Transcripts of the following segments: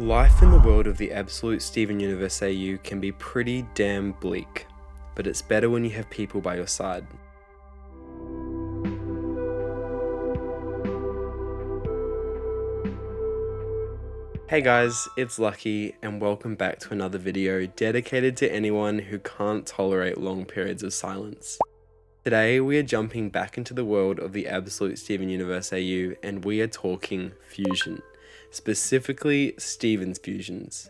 Life in the world of the absolute Steven Universe AU can be pretty damn bleak, but it's better when you have people by your side. Hey guys, it's Lucky and welcome back to another video dedicated to anyone who can't tolerate long periods of silence. Today we are jumping back into the world of the absolute Steven Universe AU and we are talking fusion. Specifically Steven's fusions.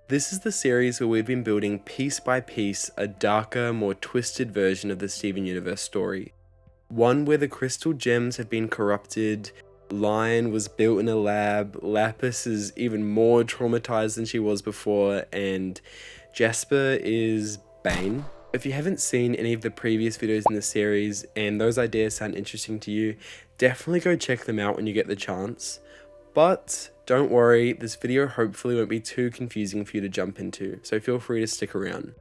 This is the series where we've been building piece by piece a darker, more twisted version of the Steven Universe story. One where the crystal gems have been corrupted, Lion was built in a lab, Lapis is even more traumatized than she was before, and Jasper is Bane. If you haven't seen any of the previous videos in the series and those ideas sound interesting to you, definitely go check them out when you get the chance. But don't worry, this video hopefully won't be too confusing for you to jump into, so feel free to stick around.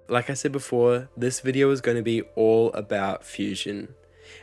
Like I said before, this video is going to be all about fusion,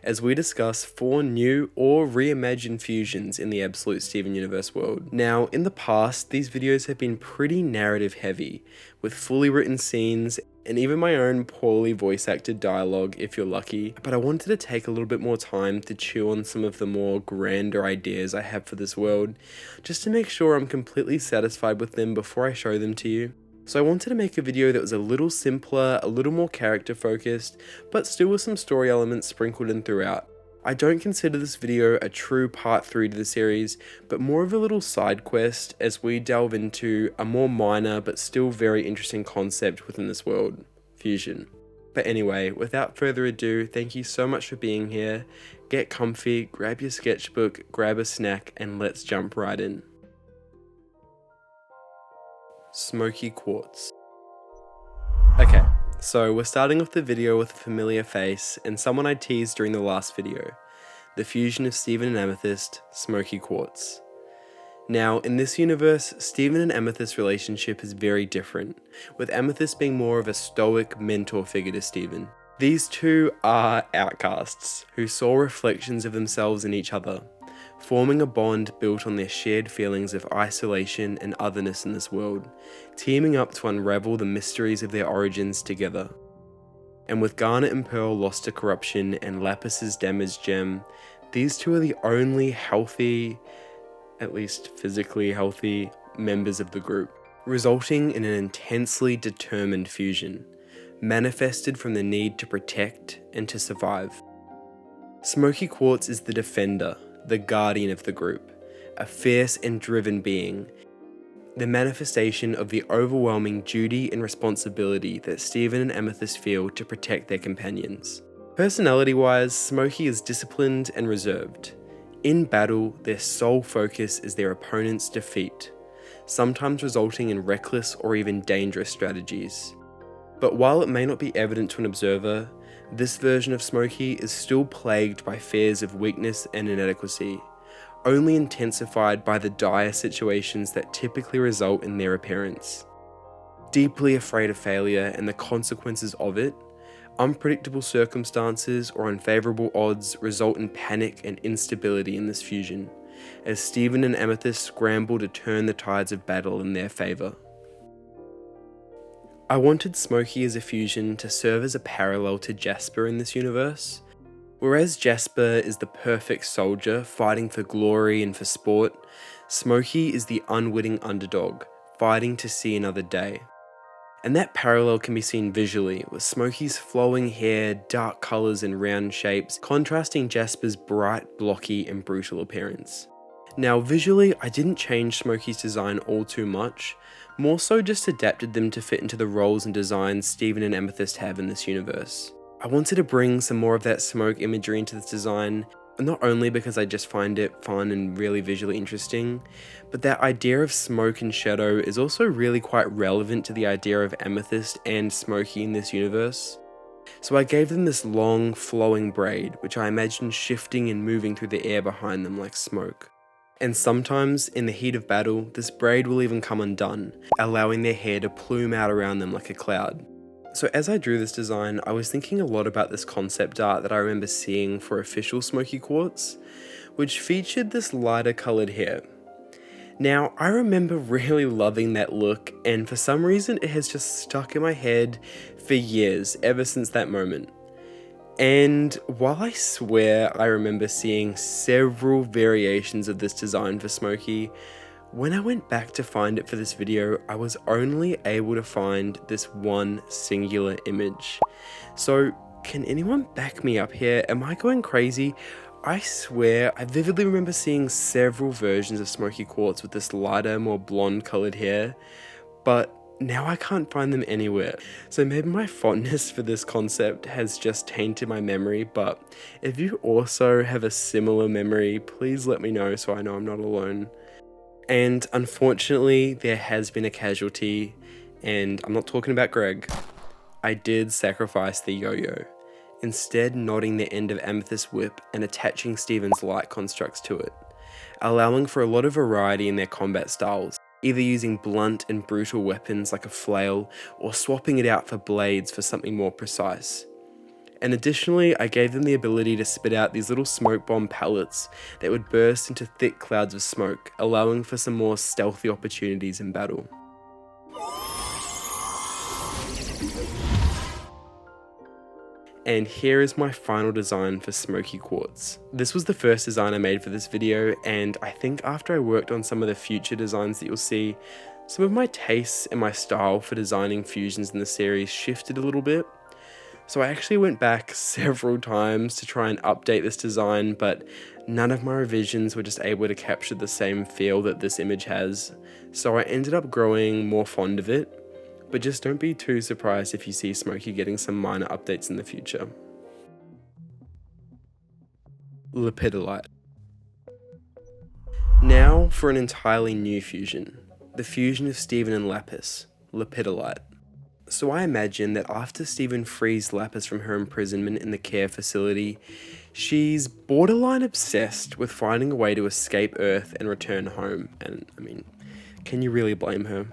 as we discuss 4 new or reimagined fusions in the absolute Steven Universe world. Now, in the past, these videos have been pretty narrative heavy, with fully written scenes and even my own poorly voice acted dialogue if you're lucky, but I wanted to take a little bit more time to chew on some of the more grander ideas I have for this world, just to make sure I'm completely satisfied with them before I show them to you. So I wanted to make a video that was a little simpler, a little more character focused, but still with some story elements sprinkled in throughout. I don't consider this video a true part 3 to the series, but more of a little side quest as we delve into a more minor but still very interesting concept within this world, fusion. But anyway, without further ado, thank you so much for being here. Get comfy, grab your sketchbook, grab a snack, and let's jump right in. Smoky Quartz. Okay, so we're starting off the video with a familiar face and someone I teased during the last video, the fusion of Steven and Amethyst, Smoky Quartz. Now, in this universe, Steven and Amethyst's relationship is very different, with Amethyst being more of a stoic mentor figure to Steven. These two are outcasts, who saw reflections of themselves in each other, forming a bond built on their shared feelings of isolation and otherness in this world, teaming up to unravel the mysteries of their origins together. And with Garnet and Pearl lost to corruption and Lapis's damaged gem, these two are the only healthy, at least physically healthy, members of the group, resulting in an intensely determined fusion, manifested from the need to protect and to survive. Smoky Quartz is the defender, the guardian of the group, a fierce and driven being, the manifestation of the overwhelming duty and responsibility that Steven and Amethyst feel to protect their companions. Personality-wise, Smoky is disciplined and reserved. In battle, their sole focus is their opponent's defeat, sometimes resulting in reckless or even dangerous strategies. But while it may not be evident to an observer, this version of Smoky is still plagued by fears of weakness and inadequacy, only intensified by the dire situations that typically result in their appearance. Deeply afraid of failure and the consequences of it, unpredictable circumstances or unfavorable odds result in panic and instability in this fusion, as Steven and Amethyst scramble to turn the tides of battle in their favor. I wanted Smoky as a fusion to serve as a parallel to Jasper in this universe. Whereas Jasper is the perfect soldier fighting for glory and for sport, Smoky is the unwitting underdog fighting to see another day. And that parallel can be seen visually, with Smoky's flowing hair, dark colours and round shapes contrasting Jasper's bright, blocky and brutal appearance. Now visually, I didn't change Smoky's design all too much, more so just adapted them to fit into the roles and designs Steven and Amethyst have in this universe. I wanted to bring some more of that smoke imagery into this design, not only because I just find it fun and really visually interesting, but that idea of smoke and shadow is also really quite relevant to the idea of Amethyst and Smoky in this universe. So I gave them this long, flowing braid, which I imagined shifting and moving through the air behind them like smoke. And sometimes, in the heat of battle, this braid will even come undone, allowing their hair to plume out around them like a cloud. So as I drew this design, I was thinking a lot about this concept art that I remember seeing for official Smoky Quartz, which featured this lighter coloured hair. Now, I remember really loving that look, and for some reason it has just stuck in my head for years, ever since that moment. And while I swear I remember seeing several variations of this design for Smoky, when I went back to find it for this video, I was only able to find this one singular image. So, can anyone back me up here? Am I going crazy? I swear, I vividly remember seeing several versions of Smoky Quartz with this lighter, more blonde colored hair, but now I can't find them anywhere. So maybe my fondness for this concept has just tainted my memory, but if you also have a similar memory, please let me know so I know I'm not alone. And unfortunately, there has been a casualty, and I'm not talking about Greg. I did sacrifice the yo-yo, instead knotting the end of Amethyst's whip and attaching Stevon's light constructs to it, allowing for a lot of variety in their combat styles, either using blunt and brutal weapons like a flail or swapping it out for blades for something more precise. And additionally, I gave them the ability to spit out these little smoke bomb pellets that would burst into thick clouds of smoke, allowing for some more stealthy opportunities in battle. And here is my final design for Smoky Quartz. This was the first design I made for this video, and I think after I worked on some of the future designs that you'll see, some of my tastes and my style for designing fusions in the series shifted a little bit. So I actually went back several times to try and update this design, but none of my revisions were just able to capture the same feel that this image has. So I ended up growing more fond of it. But just don't be too surprised if you see Smoky getting some minor updates in the future. Lepidolite. Now for an entirely new fusion. The fusion of Stevon and Lapis, Lepidolite. So I imagine that after Stevon frees Lapis from her imprisonment in the care facility, she's borderline obsessed with finding a way to escape Earth and return home. And I mean, can you really blame her?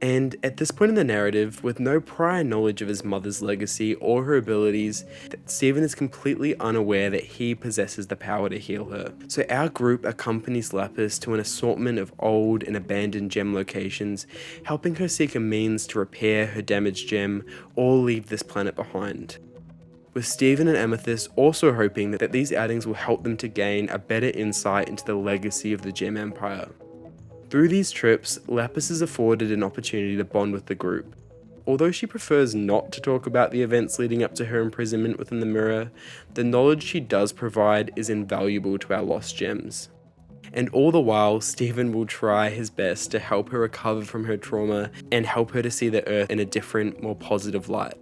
And at this point in the narrative, with no prior knowledge of his mother's legacy or her abilities, Stevon is completely unaware that he possesses the power to heal her. So our group accompanies Lapis to an assortment of old and abandoned gem locations, helping her seek a means to repair her damaged gem or leave this planet behind. With Stevon and Amethyst also hoping that these outings will help them to gain a better insight into the legacy of the Gem Empire. Through these trips, Lapis is afforded an opportunity to bond with the group. Although she prefers not to talk about the events leading up to her imprisonment within the mirror, the knowledge she does provide is invaluable to our lost gems. And all the while, Stevon will try his best to help her recover from her trauma and help her to see the Earth in a different, more positive light.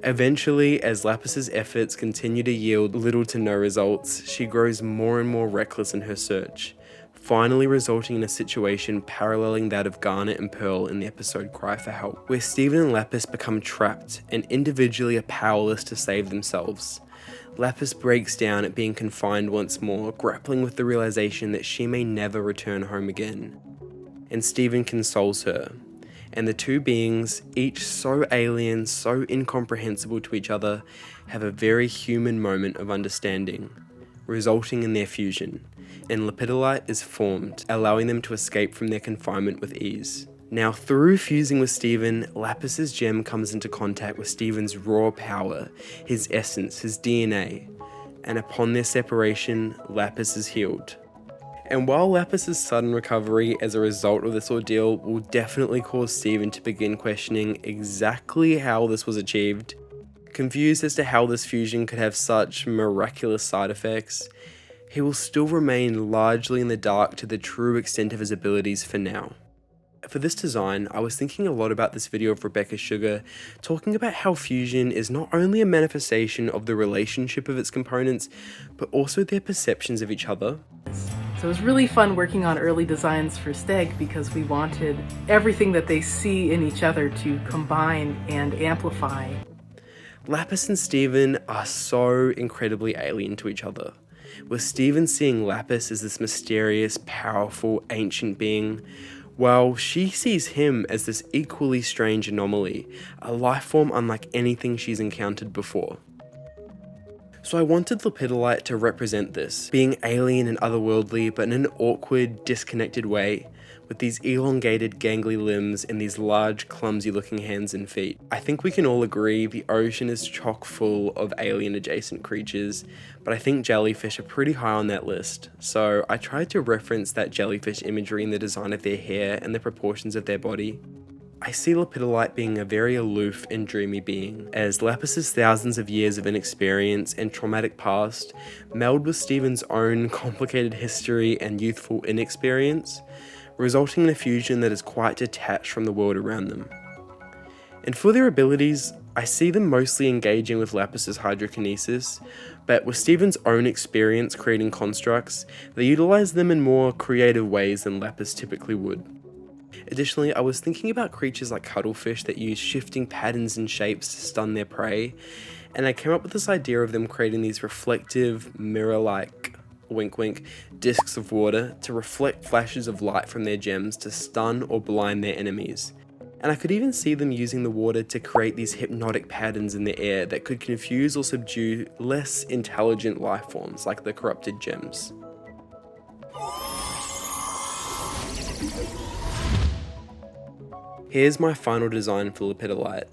Eventually, as Lapis's efforts continue to yield little to no results, she grows more and more reckless in her search, finally resulting in a situation paralleling that of Garnet and Pearl in the episode Cry for Help, where Stevon and Lapis become trapped and individually are powerless to save themselves. Lapis breaks down at being confined once more, grappling with the realization that she may never return home again. And Stevon consoles her, and the two beings, each so alien, so incomprehensible to each other, have a very human moment of understanding, resulting in their fusion, and Lepidolite is formed, allowing them to escape from their confinement with ease. Now, through fusing with Stevon, Lapis's gem comes into contact with Stevon's raw power, his essence, his DNA, and upon their separation, Lapis is healed. And while Lapis's sudden recovery as a result of this ordeal will definitely cause Stevon to begin questioning exactly how this was achieved, confused as to how this fusion could have such miraculous side effects, he will still remain largely in the dark to the true extent of his abilities for now. For this design, I was thinking a lot about this video of Rebecca Sugar, talking about how fusion is not only a manifestation of the relationship of its components, but also their perceptions of each other. So it was really fun working on early designs for Steg because we wanted everything that they see in each other to combine and amplify. Lapis and Stevon are so incredibly alien to each other, with Stevon seeing Lapis as this mysterious, powerful, ancient being, while she sees him as this equally strange anomaly, a life form unlike anything she's encountered before. So I wanted Lepidolite to represent this, being alien and otherworldly but in an awkward, disconnected way, with these elongated gangly limbs and these large, clumsy looking hands and feet. I think we can all agree the ocean is chock full of alien adjacent creatures, but I think jellyfish are pretty high on that list, so I tried to reference that jellyfish imagery in the design of their hair and the proportions of their body. I see Lepidolite being a very aloof and dreamy being, as Lapis's thousands of years of inexperience and traumatic past meld with Stevon's own complicated history and youthful inexperience, resulting in a fusion that is quite detached from the world around them. And for their abilities, I see them mostly engaging with Lapis's hydrokinesis, but with Stevon's own experience creating constructs, they utilize them in more creative ways than Lapis typically would. Additionally, I was thinking about creatures like cuttlefish that use shifting patterns and shapes to stun their prey, and I came up with this idea of them creating these reflective, mirror-like, wink wink, discs of water to reflect flashes of light from their gems to stun or blind their enemies. And I could even see them using the water to create these hypnotic patterns in the air that could confuse or subdue less intelligent life forms like the corrupted gems. Here's my final design for Lepidolite.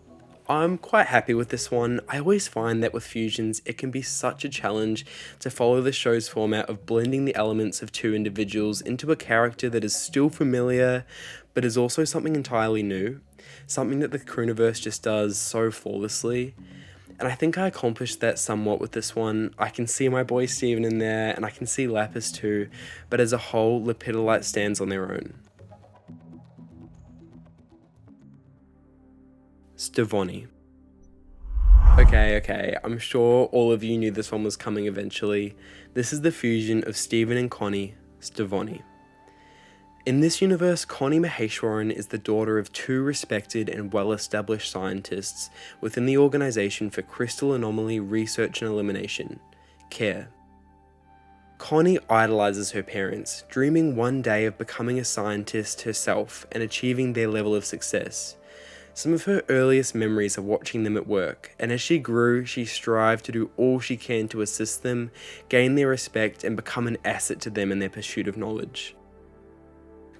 I'm quite happy with this one. I always find that with fusions, it can be such a challenge to follow the show's format of blending the elements of two individuals into a character that is still familiar, but is also something entirely new, something that the Crewniverse just does so flawlessly. And I think I accomplished that somewhat with this one. I can see my boy Stevon in there, and I can see Lapis too, but as a whole, Lepidolite stands on their own. Stevonnie. Okay, I'm sure all of you knew this one was coming eventually. This is the fusion of Stevon and Connie, Stevonnie. In this universe, Connie Maheshwaran is the daughter of two respected and well-established scientists within the Organization for Crystal Anomaly Research and Elimination, CARE. Connie idolizes her parents, dreaming one day of becoming a scientist herself and achieving their level of success. Some of her earliest memories are watching them at work, and as she grew, she strived to do all she can to assist them, gain their respect, and become an asset to them in their pursuit of knowledge.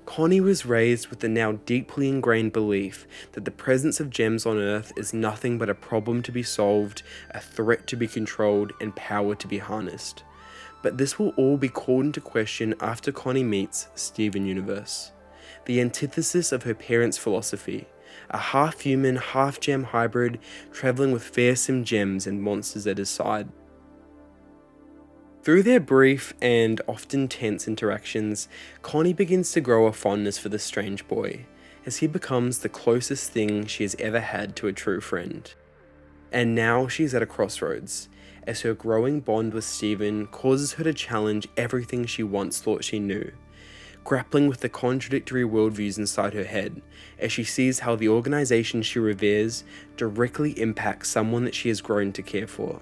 Connie was raised with the now deeply ingrained belief that the presence of gems on Earth is nothing but a problem to be solved, a threat to be controlled, and power to be harnessed. But this will all be called into question after Connie meets Steven Universe, the antithesis of her parents' philosophy. A half-human, half-gem hybrid travelling with fearsome gems and monsters at his side. Through their brief and often tense interactions, Connie begins to grow a fondness for the strange boy, as he becomes the closest thing she has ever had to a true friend. And now she's at a crossroads, as her growing bond with Stevon causes her to challenge everything she once thought she knew, grappling with the contradictory worldviews inside her head, as she sees how the organization she reveres directly impacts someone that she has grown to care for.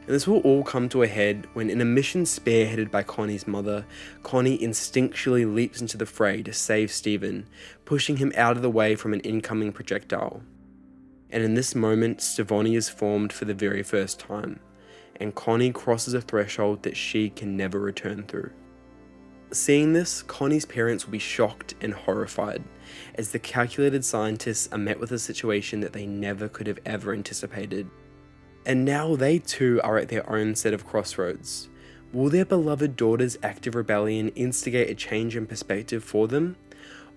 And this will all come to a head when, in a mission spearheaded by Connie's mother, Connie instinctually leaps into the fray to save Stevon, pushing him out of the way from an incoming projectile. And in this moment, Stevonnie is formed for the very first time, and Connie crosses a threshold that she can never return through. Seeing this, Connie's parents will be shocked and horrified, as the calculated scientists are met with a situation that they never could have ever anticipated. And now they too are at their own set of crossroads. Will their beloved daughter's active rebellion instigate a change in perspective for them?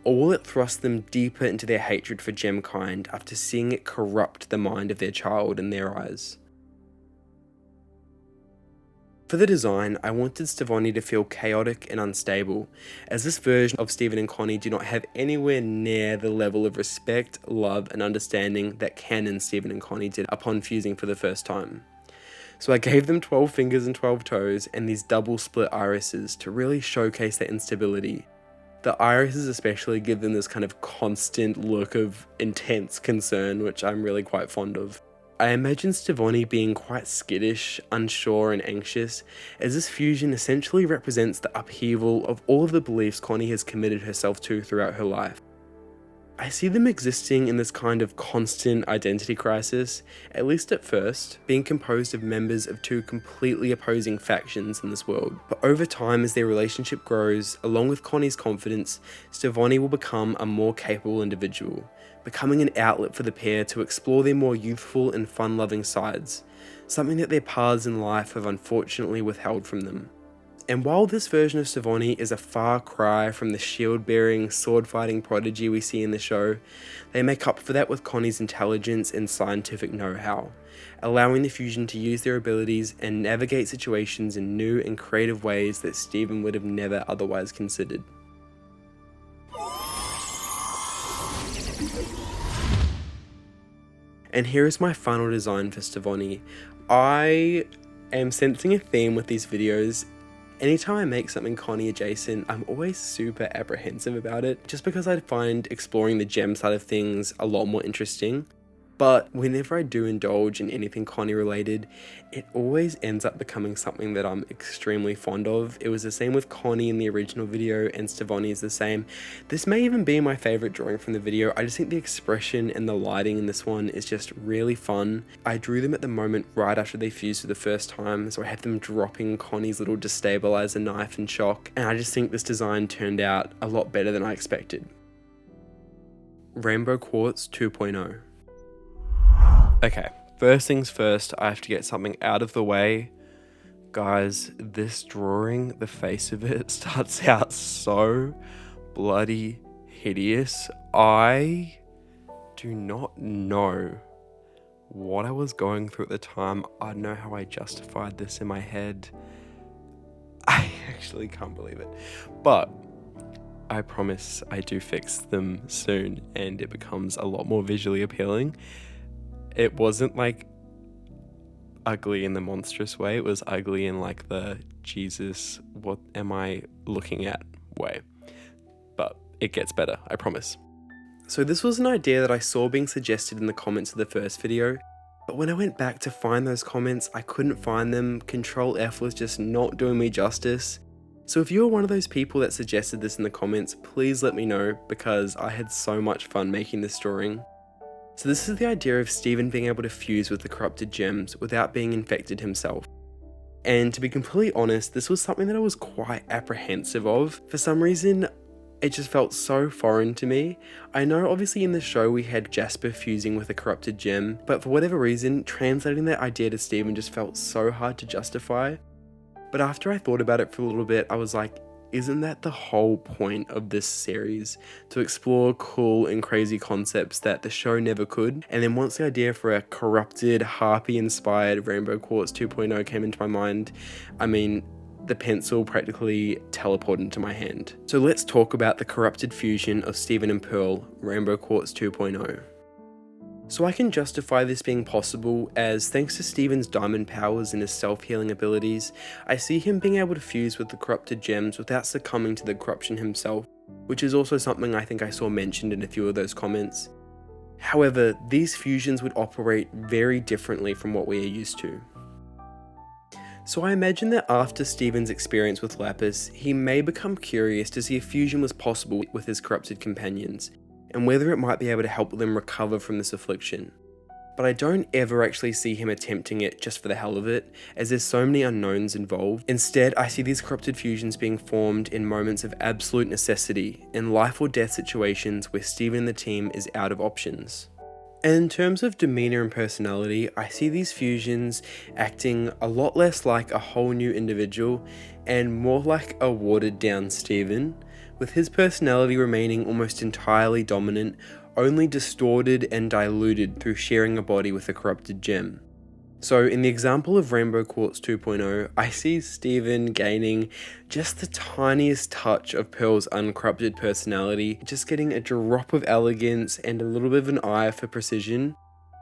Or will it thrust them deeper into their hatred for Gemkind after seeing it corrupt the mind of their child in their eyes? For the design, I wanted Stevonnie to feel chaotic and unstable, as this version of Stevon and Connie do not have anywhere near the level of respect, love, and understanding that canon Stevon and Connie did upon fusing for the first time. So I gave them 12 fingers and 12 toes and these double split irises to really showcase their instability. The irises especially give them this kind of constant look of intense concern, which I'm really quite fond of. I imagine Stevonnie being quite skittish, unsure, and anxious, as this fusion essentially represents the upheaval of all of the beliefs Connie has committed herself to throughout her life. I see them existing in this kind of constant identity crisis, at least at first, being composed of members of two completely opposing factions in this world. But over time, as their relationship grows, along with Connie's confidence, Stevonnie will become a more capable individual, becoming an outlet for the pair to explore their more youthful and fun-loving sides, something that their paths in life have unfortunately withheld from them. And while this version of Stevonnie is a far cry from the shield-bearing, sword-fighting prodigy we see in the show, they make up for that with Connie's intelligence and scientific know-how, allowing the fusion to use their abilities and navigate situations in new and creative ways that Steven would have never otherwise considered. And here is my final design for Stevonnie. I am sensing a theme with these videos. Anytime I make something Connie adjacent, I'm always super apprehensive about it, just because I find exploring the gem side of things a lot more interesting. But whenever I do indulge in anything Connie related, it always ends up becoming something that I'm extremely fond of. It was the same with Connie in the original video, and Stevonnie is the same. This may even be my favorite drawing from the video. I just think the expression and the lighting in this one is just really fun. I drew them at the moment right after they fused for the first time, so I have them dropping Connie's little destabilizer knife in shock, and I just think this design turned out a lot better than I expected. Rainbow Quartz 2.0. Okay, first things first, I have to get something out of the way. Guys, this drawing, the face of it starts out so bloody hideous. I do not know what I was going through at the time. I don't know how I justified this in my head. I actually can't believe it. But I promise I do fix them soon and it becomes a lot more visually appealing. It wasn't like ugly in the monstrous way, it was ugly in like the Jesus, what am I looking at way. But it gets better, I promise. So this was an idea that I saw being suggested in the comments of the first video, but when I went back to find those comments, I couldn't find them. Control F was just not doing me justice. So if you're one of those people that suggested this in the comments, please let me know, because I had so much fun making this drawing. So this is the idea of Steven being able to fuse with the corrupted gems without being infected himself. And to be completely honest, this was something that I was quite apprehensive of. For some reason, it just felt so foreign to me. I know obviously in the show we had Jasper fusing with a corrupted gem, but for whatever reason, translating that idea to Steven just felt so hard to justify. But after I thought about it for a little bit, I was like, isn't that the whole point of this series? To explore cool and crazy concepts that the show never could. And then once the idea for a corrupted, harpy-inspired Rainbow Quartz 2.0 came into my mind, I mean, the pencil practically teleported into my hand. So let's talk about the corrupted fusion of Steven and Pearl, Rainbow Quartz 2.0. So I can justify this being possible as, thanks to Steven's diamond powers and his self-healing abilities, I see him being able to fuse with the corrupted gems without succumbing to the corruption himself, which is also something I think I saw mentioned in a few of those comments. However, these fusions would operate very differently from what we are used to. So I imagine that after Steven's experience with Lapis, he may become curious to see if fusion was possible with his corrupted companions, and whether it might be able to help them recover from this affliction. But I don't ever actually see him attempting it just for the hell of it, as there's so many unknowns involved. Instead, I see these corrupted fusions being formed in moments of absolute necessity, in life or death situations where Steven and the team is out of options. And in terms of demeanor and personality, I see these fusions acting a lot less like a whole new individual and more like a watered down Steven, with his personality remaining almost entirely dominant, only distorted and diluted through sharing a body with a corrupted gem. So in the example of Rainbow Quartz 2.0, I see Steven gaining just the tiniest touch of Pearl's uncorrupted personality, just getting a drop of elegance and a little bit of an eye for precision.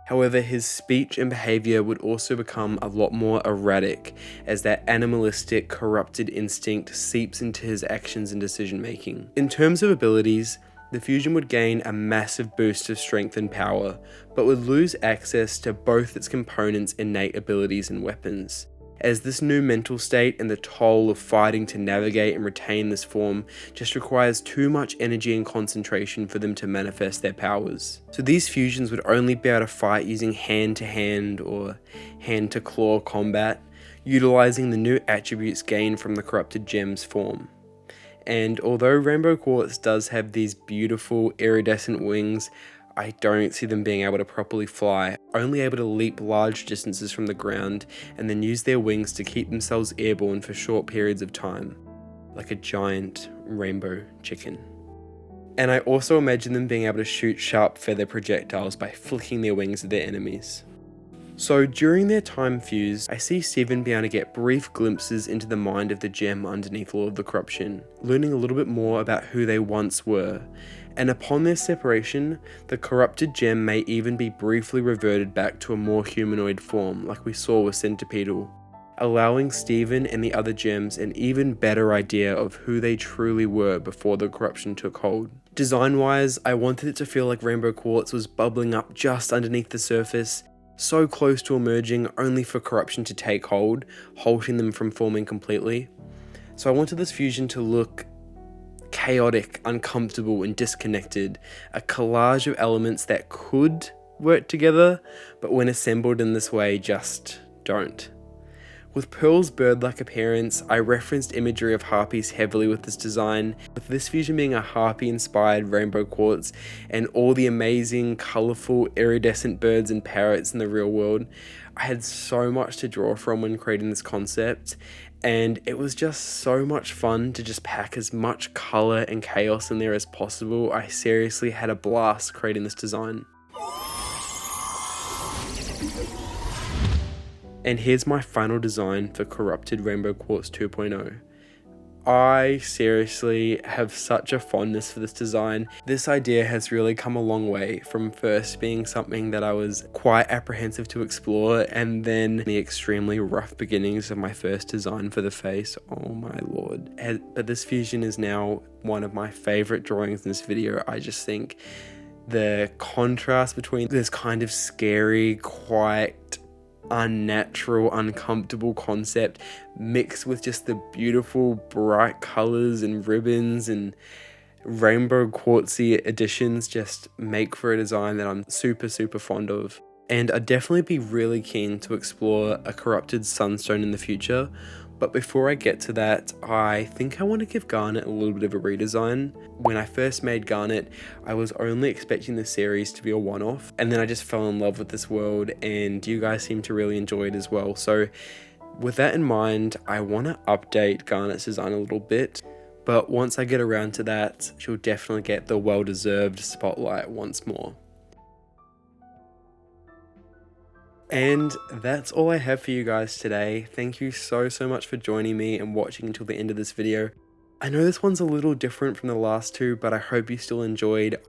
However, his speech and behaviour would also become a lot more erratic, as that animalistic, corrupted instinct seeps into his actions and decision making. In terms of abilities, the fusion would gain a massive boost of strength and power, but would lose access to both its components' innate abilities and weapons, as this new mental state and the toll of fighting to navigate and retain this form just requires too much energy and concentration for them to manifest their powers. So these fusions would only be able to fight using hand-to-hand or hand-to-claw combat, utilizing the new attributes gained from the corrupted gem's form. And although Rainbow Quartz does have these beautiful iridescent wings, I don't see them being able to properly fly, only able to leap large distances from the ground and then use their wings to keep themselves airborne for short periods of time, like a giant rainbow chicken. And I also imagine them being able to shoot sharp feather projectiles by flicking their wings at their enemies. So during their time fuse, I see Stevonnie being able to get brief glimpses into the mind of the gem underneath all of the corruption, learning a little bit more about who they once were. And upon their separation, the corrupted gem may even be briefly reverted back to a more humanoid form, like we saw with Centipedal, allowing Stevonnie and the other gems an even better idea of who they truly were before the corruption took hold. Design-wise, I wanted it to feel like Rainbow Quartz was bubbling up just underneath the surface, so close to emerging only for corruption to take hold, halting them from forming completely. So I wanted this fusion to look chaotic, uncomfortable, and disconnected, a collage of elements that could work together, but when assembled in this way just don't. With Pearl's bird-like appearance, I referenced imagery of harpies heavily with this design, with this fusion being a harpy-inspired Rainbow Quartz and all the amazing, colourful, iridescent birds and parrots in the real world. I had so much to draw from when creating this concept, and it was just so much fun to just pack as much colour and chaos in there as possible. I seriously had a blast creating this design. And here's my final design for Corrupted Rainbow Quartz 2.0. I seriously have such a fondness for this design. This idea has really come a long way from first being something that I was quite apprehensive to explore, and then the extremely rough beginnings of my first design for the face. Oh my lord. But this fusion is now one of my favorite drawings in this video. I just think the contrast between this kind of scary, quite unnatural, uncomfortable concept mixed with just the beautiful bright colors and ribbons and rainbow quartzy additions just make for a design that I'm super fond of. And I'd definitely be really keen to explore a corrupted sunstone in the future. But before I get to that, I think I want to give Garnet a little bit of a redesign. When I first made Garnet, I was only expecting the series to be a one-off, and then I just fell in love with this world, and you guys seem to really enjoy it as well. So with that in mind, I want to update Garnet's design a little bit, but once I get around to that, she'll definitely get the well-deserved spotlight once more. And that's all I have for you guys today. Thank you so much for joining me and watching until the end of this video. I know this one's a little different from the last two, but I hope you still enjoyed.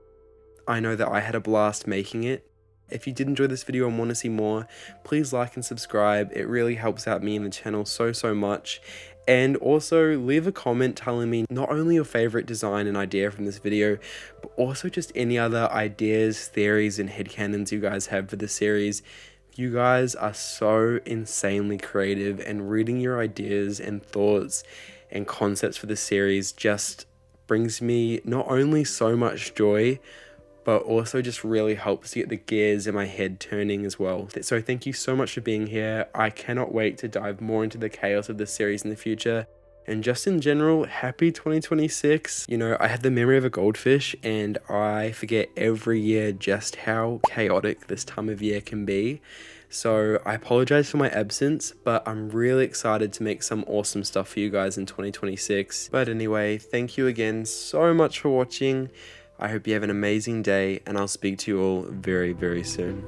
I know that I had a blast making it. If you did enjoy this video and want to see more, please like and subscribe. It really helps out me and the channel so much. And also leave a comment telling me not only your favorite design and idea from this video, but also just any other ideas, theories, and headcanons you guys have for this series. You guys are so insanely creative, and reading your ideas and thoughts and concepts for this series just brings me not only so much joy, but also just really helps to get the gears in my head turning as well. So thank you so much for being here. I cannot wait to dive more into the chaos of this series in the future. And just in general, happy 2026. You know, I have the memory of a goldfish, and I forget every year just how chaotic this time of year can be. So I apologize for my absence, but I'm really excited to make some awesome stuff for you guys in 2026. But anyway, thank you again so much for watching. I hope you have an amazing day, and I'll speak to you all very soon.